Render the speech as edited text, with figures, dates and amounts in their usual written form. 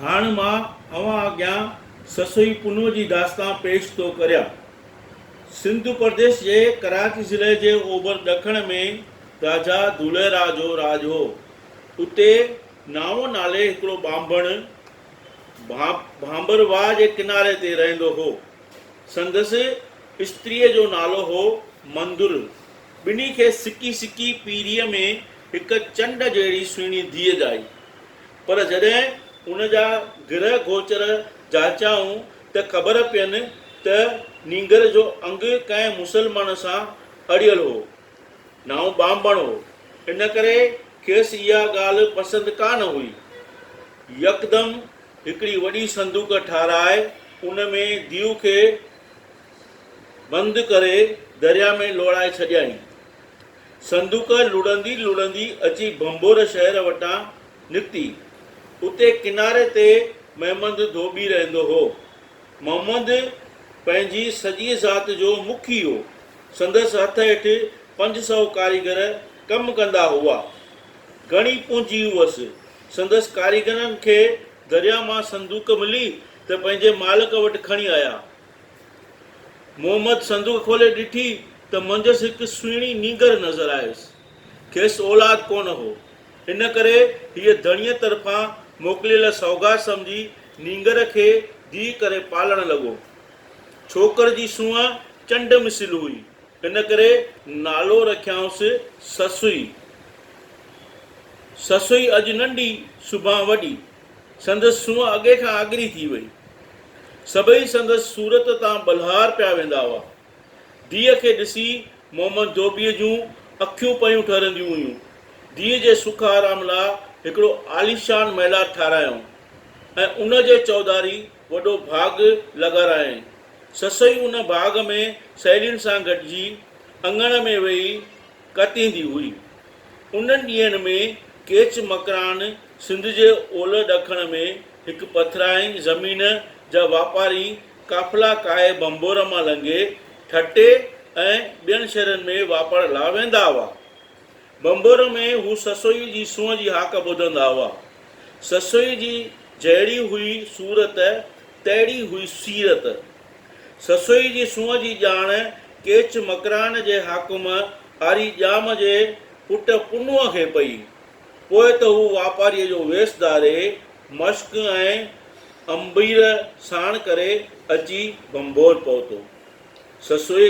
हाणे मां अवां अॻियां ससुई पुनूअ जी दास्तां पेश थो करियां। सिंध प्रदेश जे कराची ज़िले जे ओभर ॾखण में राजा धुलेरा जो राज हो। उते नावो नाले हिकिड़ो ॿांभण भांबरवाह जे किनारे ते रहंदो हो। संदसि स्त्रीअ जो नालो हो मंदुर। ॿिन्ही खे सिकी सिकी पीरीअ में हिकु चंड जहिड़ी सुहिणी धीअ ॼाई। पर जॾहिं उन जा गिरह गोचर जाचाऊं त ख़बर पियनि त नींगर जो अंग कंहिं मुसलमान सां अड़ियल हो, नाउ ॿांभण हो। इन करे खेसि इहा ॻाल्हि पसंदि कान हुई। यकदमि हिकिड़ी वॾी संदूक ठाराए उन में धीउ खे बंदि करे दरिया में लोड़ाए छॾियईं। संदूक लुड़ंदी लुड़ंदी अची भंबोर शहर वटां निकिती। उते किनारे ते महमद धोबी रहंदो हो। मोहम्मद पंहिंजी सॼी ज़ात जो मुखी हो। संदसि हथ हेठि 500 कारीगर कमु कंदा हुआ। घणी पूंजी हुअसि। संदसि कारीगरनि खे दरिया मां संदूक मिली त पंहिंजे मालिक वटि खणी आया। मोहम्मद संदूक खोले ॾिठी त मंझसि हिकु सुहिणी नींगर नज़र आयसि। खेसि औलाद कोन हो। इन करे हीअ धणीअ तरफ़ां मोकिलियल सौगात सम्झी नींगर खे धीउ करे पालण लॻो। छोकर जी सूंहं चंड मिसिल हुई। इन करे नालो रखियाऊंसि ससुई। ससुई अॼु नंढी सुभां वॾी। संदसि सूंहं अॻे खां आगरी थी वई। सभई संदसि सूरत तां बलहार पिया वेंदा हुआ। धीअ खे ॾिसी मोहम्मद धोबीअ जूं अखियूं पयूं ठरंदियूं हुयूं। धीअ जे सुख आराम लाइ हिकिड़ो आलीशान महिला ठारायऊं ऐं उन जे चौधारी वॾो बाग़ लॻारायईं। ससुई उन बाग़ में सहेलियुनि सां गॾिजी अङण में वेही कतींदी हुई। उन्हनि ॾींहंनि में केच मकरान सिंध जे ओलह ॾखण में हिकु पथराई ज़मीन जा वापारी काफ़िला काए बंबोर मां लंघे ठटे ऐं ॿियनि शहरनि में वापार लाइ वेंदा हुआ। बंबोर में हू ससुई जी सूंहं जी हाक ॿुधंदा हुआ। ससुई जी जहिड़ी हुई सूरत तहिड़ी हुई सीरत। ससुई जी सूंहं जी ॼाण केच मकरान जे हाकुम आरी ॼाम जे पुट पुनूअ खे पई। पोइ त हू वापारीअ जो वेस धारे मश्क ऐं अंबीर साण करे अची बंबोर पहुतो। ससुई